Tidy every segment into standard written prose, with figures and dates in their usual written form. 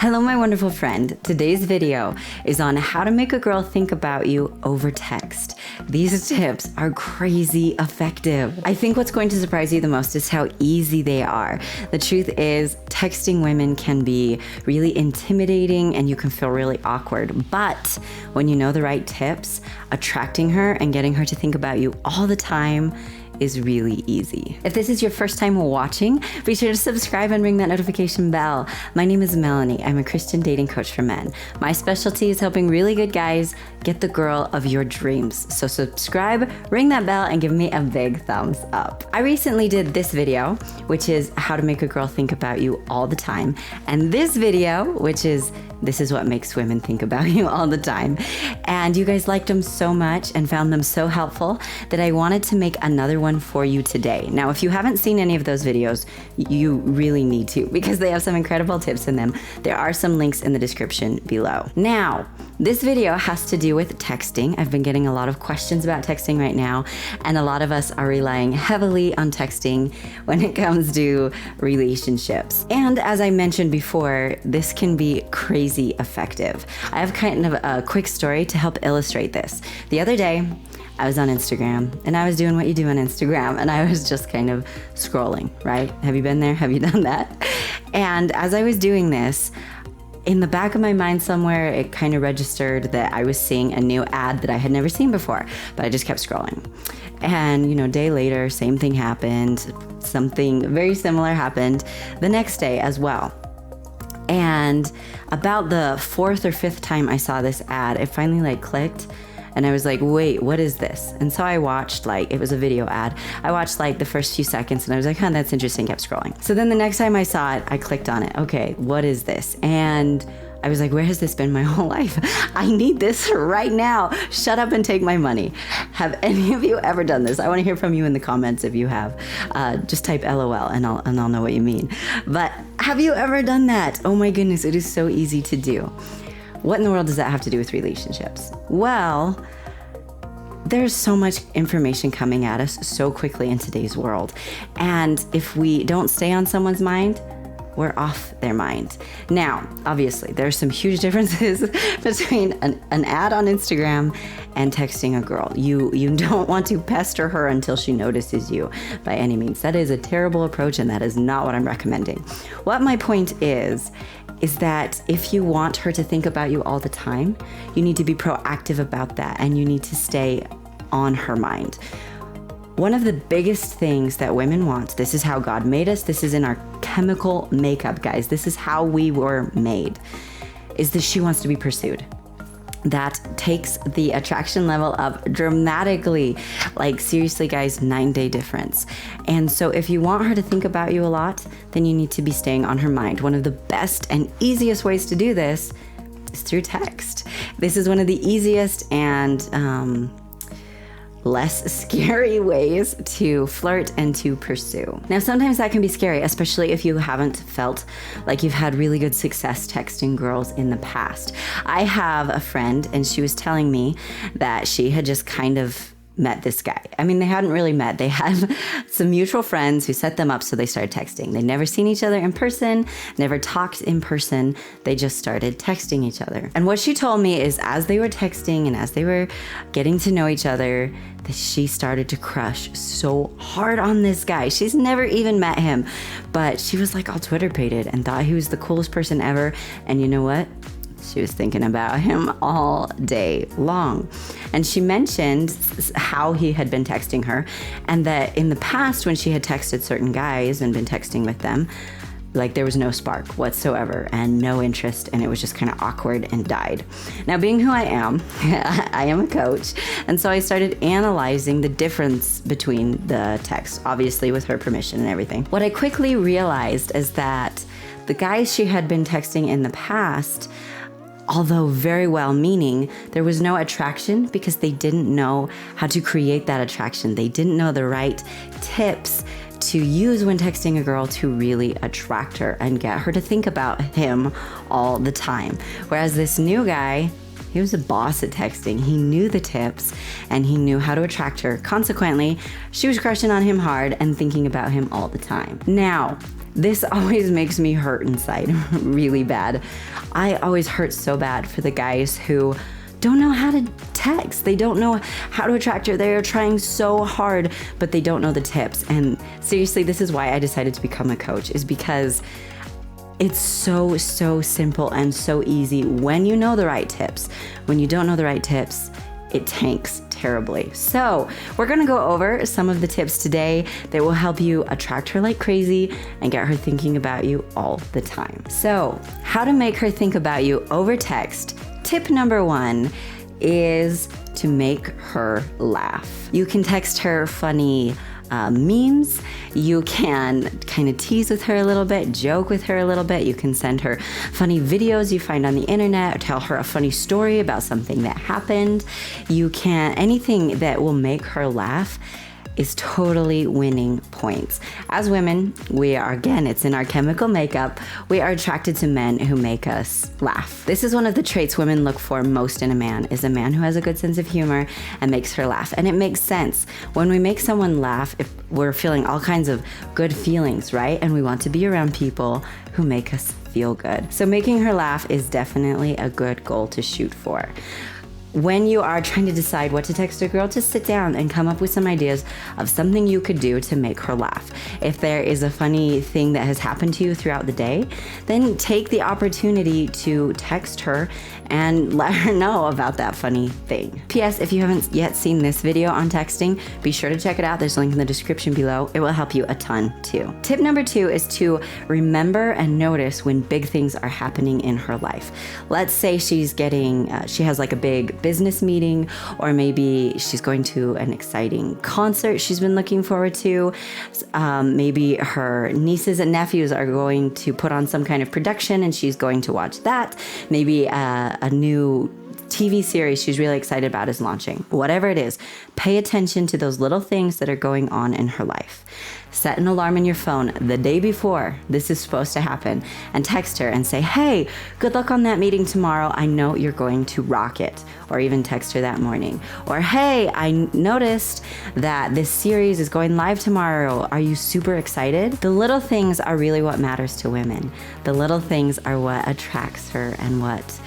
Hello, my wonderful friend. Today's video is on how to make a girl think about you over text. These tips are crazy effective. I think what's going to surprise you the most is how easy they are. The truth is, texting women can be really intimidating and you can feel really awkward. But when you know the right tips, attracting her and getting her to think about you all the time is really easy. If this is your first time watching, be sure to subscribe and ring that notification bell. My name is Melannie. I'm a Christian dating coach for men. My specialty is helping really good guys get the girl of your dreams. So subscribe, ring that bell, and give me a big thumbs up. I recently did this video, which is how to make a girl think about you all the time. And this video, which is this is what makes women think about you all the time. And you guys liked them so much and found them so helpful that I wanted to make another one for you today. Now, if you haven't seen any of those videos, you really need to, because they have some incredible tips in them. There are some links in the description below. Now, this video has to do with texting. I've been getting a lot of questions about texting right now, and a lot of us are relying heavily on texting when it comes to relationships. And as I mentioned before, this can be crazy effective. I have kind of a quick story to help illustrate this. The other day, I was on Instagram and I was doing what you do on Instagram, and I was just kind of scrolling, right? Have you been there? Have you done that? And as I was doing this, in the back of my mind somewhere, it kind of registered that I was seeing a new ad that I had never seen before, but I just kept scrolling. And, a day later, same thing happened. Something very similar happened the next day as well. And about the fourth or fifth time I saw this ad, it finally clicked. And I was like, wait, what is this? And so I watched, it was a video ad. I watched the first few seconds and I was like, that's interesting, kept scrolling. So then the next time I saw it, I clicked on it. Okay, what is this? And I was like, where has this been my whole life? I need this right now. Shut up and take my money. Have any of you ever done this? I want to hear from you in the comments if you have. Just type LOL and I'll know what you mean. But have you ever done that? Oh my goodness, it is so easy to do. What in the world does that have to do with relationships? Well, there's so much information coming at us so quickly in today's world. And if we don't stay on someone's mind, we're off their mind. Now, obviously, there's some huge differences between an ad on Instagram and texting a girl. You don't want to pester her until she notices you by any means. That is a terrible approach, and that is not what I'm recommending. What my point is that if you want her to think about you all the time, you need to be proactive about that, and you need to stay on her mind. One of the biggest things that women want, this is how God made us, this is in our chemical makeup, guys, this is how we were made, is that she wants to be pursued. That takes the attraction level up dramatically. Seriously, guys, 9-day difference. And so if you want her to think about you a lot, then you need to be staying on her mind. One of the best and easiest ways to do this is through text. This is one of the easiest and less scary ways to flirt and to pursue. Now, sometimes that can be scary, especially if you haven't felt like you've had really good success texting girls in the past. I have a friend, and she was telling me that she had just kind of met this guy. I mean, they hadn't really met. They had some mutual friends who set them up, so they started texting. They'd never seen each other in person, never talked in person. They just started texting each other. And what she told me is as they were texting and as they were getting to know each other, that she started to crush so hard on this guy. She's never even met him, but she was all Twitter-pated and thought he was the coolest person ever. And you know what? She was thinking about him all day long. And she mentioned how he had been texting her, and that in the past when she had texted certain guys and been texting with them, there was no spark whatsoever and no interest, and it was just kind of awkward and died. Now, being who I am, I am a coach, and so I started analyzing the difference between the texts, obviously with her permission and everything. What I quickly realized is that the guys she had been texting in the past, although very well-meaning, there was no attraction because they didn't know how to create that attraction. They didn't know the right tips to use when texting a girl to really attract her and get her to think about him all the time. Whereas this new guy, he was a boss at texting. He knew the tips and he knew how to attract her. Consequently, she was crushing on him hard and thinking about him all the time. Now, This always makes me hurt inside really bad. I always hurt so bad for the guys who don't know how to text. They don't know how to attract her. They're trying so hard, but they don't know the tips. And seriously, this is why I decided to become a coach, is because it's so simple and so easy when you know the right tips. When you don't know the right tips, it tanks terribly. So we're gonna go over some of the tips today that will help you attract her like crazy and get her thinking about you all the time. So how to make her think about you over text. Tip number 1 is to make her laugh. You can text her funny memes. You can kind of tease with her a little bit, joke with her a little bit. You can send her funny videos you find on the internet, or tell her a funny story about something that happened. You can, anything that will make her laugh is totally winning points. As women, we are, again, it's in our chemical makeup, we are attracted to men who make us laugh. This is one of the traits women look for most in a man, is a man who has a good sense of humor and makes her laugh. And it makes sense. When we make someone laugh, if we're feeling all kinds of good feelings, right? And we want to be around people who make us feel good. So making her laugh is definitely a good goal to shoot for. When you are trying to decide what to text a girl, just sit down and come up with some ideas of something you could do to make her laugh. If there is a funny thing that has happened to you throughout the day, then take the opportunity to text her and let her know about that funny thing. P.S. If you haven't yet seen this video on texting, be sure to check it out. There's a link in the description below. It will help you a ton too. Tip number 2 is to remember and notice when big things are happening in her life. Let's say she's getting, she has like a big business meeting, or maybe she's going to an exciting concert she's been looking forward to. Maybe her nieces and nephews are going to put on some kind of production and she's going to watch that. Maybe a new TV series she's really excited about is launching. Whatever it is, pay attention to those little things that are going on in her life. Set an alarm in your phone the day before this is supposed to happen and text her and say, hey, good luck on that meeting tomorrow. I know you're going to rock it. Or even text her that morning. Or, hey, I noticed that this series is going live tomorrow. Are you super excited? The little things are really what matters to women. The little things are what attracts her and what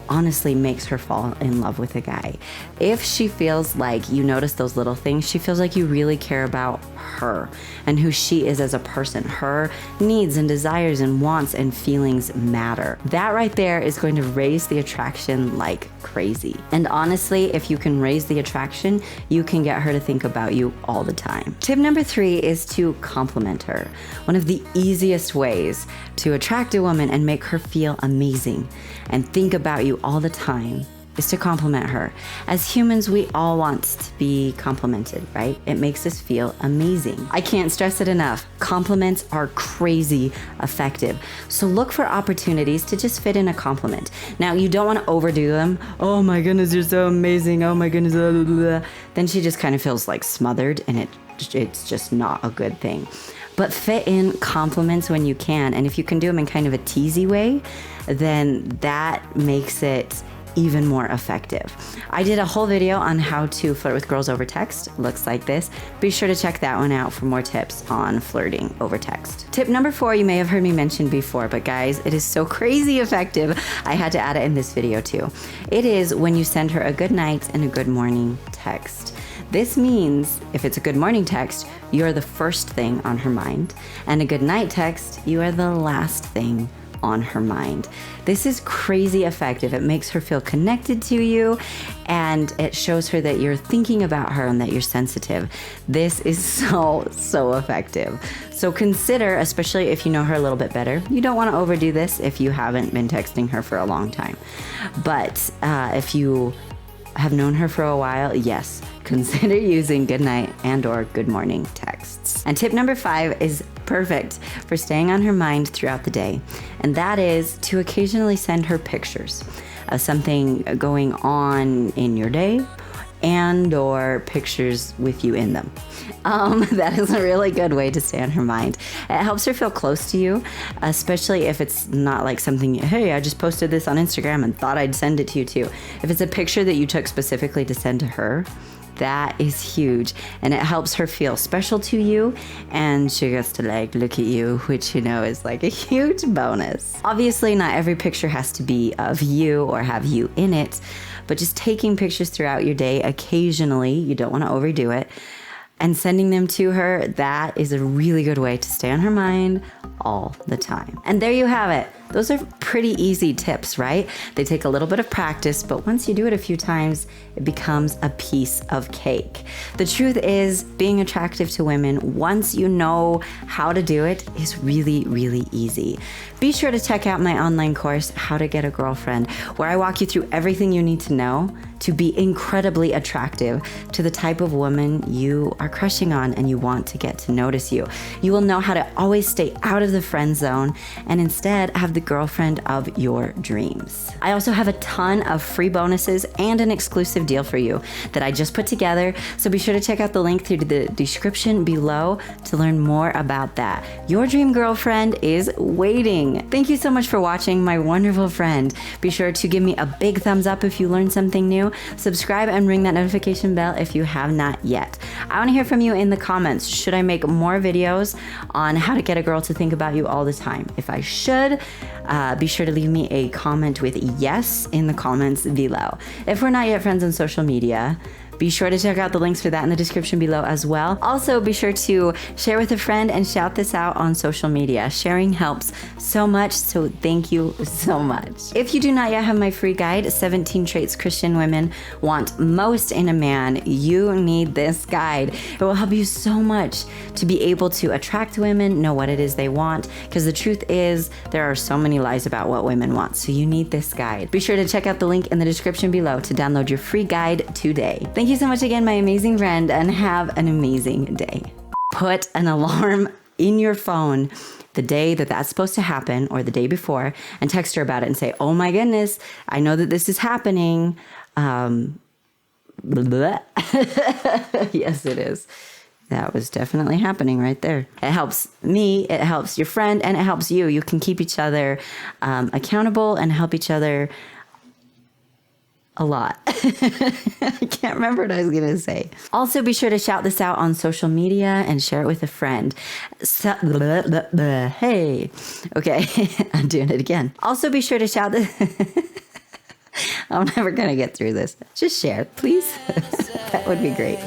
honestly makes her fall in love with a guy. If she feels like you notice those little things, she feels like you really care about her and who she is as a person. Her needs and desires and wants and feelings matter. That right there is going to raise the attraction like crazy. And honestly, if you can raise the attraction, you can get her to think about you all the time. Tip number 3 is to compliment her. One of the easiest ways to attract a woman and make her feel amazing and think about you all the time is to compliment her. As humans, we all want to be complimented, right? It makes us feel amazing. I can't stress it enough. Compliments are crazy effective. So look for opportunities to just fit in a compliment. Now, you don't want to overdo them. Oh my goodness, you're so amazing. Oh my goodness, blah, blah, blah. Then she just kind of feels like smothered, and it's just not a good thing. But fit in compliments when you can. And if you can do them in kind of a teasy way, then that makes it even more effective. I did a whole video on how to flirt with girls over text. Looks like this. Be sure to check that one out for more tips on flirting over text. Tip number 4, you may have heard me mention before, but guys, it is so crazy effective. I had to add it in this video too. It is when you send her a good night and a good morning text. This means if it's a good morning text, you're the first thing on her mind, and a good night text, you are the last thing on her mind. This is crazy effective. It makes her feel connected to you, and it shows her that you're thinking about her and that you're sensitive. This is so effective. So consider, especially if you know her a little bit better, you don't want to overdo this if you haven't been texting her for a long time. But if you have known her for a while, yes, consider using good night and or good morning texts. And tip number 5 is perfect for staying on her mind throughout the day. And that is to occasionally send her pictures of something going on in your day. and or pictures with you in them. That is a really good way to stay on her mind. It helps her feel close to you, especially if it's not like something, hey, I just posted this on Instagram and thought I'd send it to you too. If it's a picture that you took specifically to send to her, that is huge, and it helps her feel special to you, and she gets to like look at you, which is like a huge bonus. Obviously, not every picture has to be of you or have you in it, but just taking pictures throughout your day occasionally, you don't want to overdo it, and sending them to her, that is a really good way to stay on her mind all the time. And there you have it. Those are pretty easy tips, right? They take a little bit of practice, but once you do it a few times, it becomes a piece of cake. The truth is, being attractive to women, once you know how to do it, is really, really easy. Be sure to check out my online course, How to Get a Girlfriend, where I walk you through everything you need to know to be incredibly attractive to the type of woman you are crushing on and you want to get to notice you. You will know how to always stay out of the friend zone and instead have the girlfriend of your dreams. I also have a ton of free bonuses and an exclusive deal for you that I just put together, so be sure to check out the link through the description below to learn more about that. Your dream girlfriend is waiting. Thank you so much for watching, my wonderful friend. Be sure to give me a big thumbs up if you learned something new. Subscribe and ring that notification bell if you have not yet. I want to hear from you in the comments. Should I make more videos on how to get a girl to think about you all the time? If I should, be sure to leave me a comment with yes in the comments below. If we're not yet friends on social media, be sure to check out the links for that in the description below as well. Also, be sure to share with a friend and shout this out on social media. Sharing helps so much, so thank you so much. If you do not yet have my free guide, 17 Traits Christian Women Want Most in a Man, you need this guide. It will help you so much to be able to attract women, know what it is they want, because the truth is, there are so many lies about what women want, so you need this guide. Be sure to check out the link in the description below to download your free guide today. Thank you so much again, my amazing friend, and have an amazing day. Put an alarm in your phone the day that that's supposed to happen or the day before and text her about it and say, oh my goodness, I know that this is happening. Yes, it is. That was definitely happening right there. It helps me, it helps your friend, and it helps you. You can keep each other accountable and help each other a lot. I can't remember what I was going to say. Also, be sure to shout this out on social media and share it with a friend. Hey. Okay, I'm doing it again. Also, be sure to shout this. I'm never going to get through this. Just share, please. That would be great.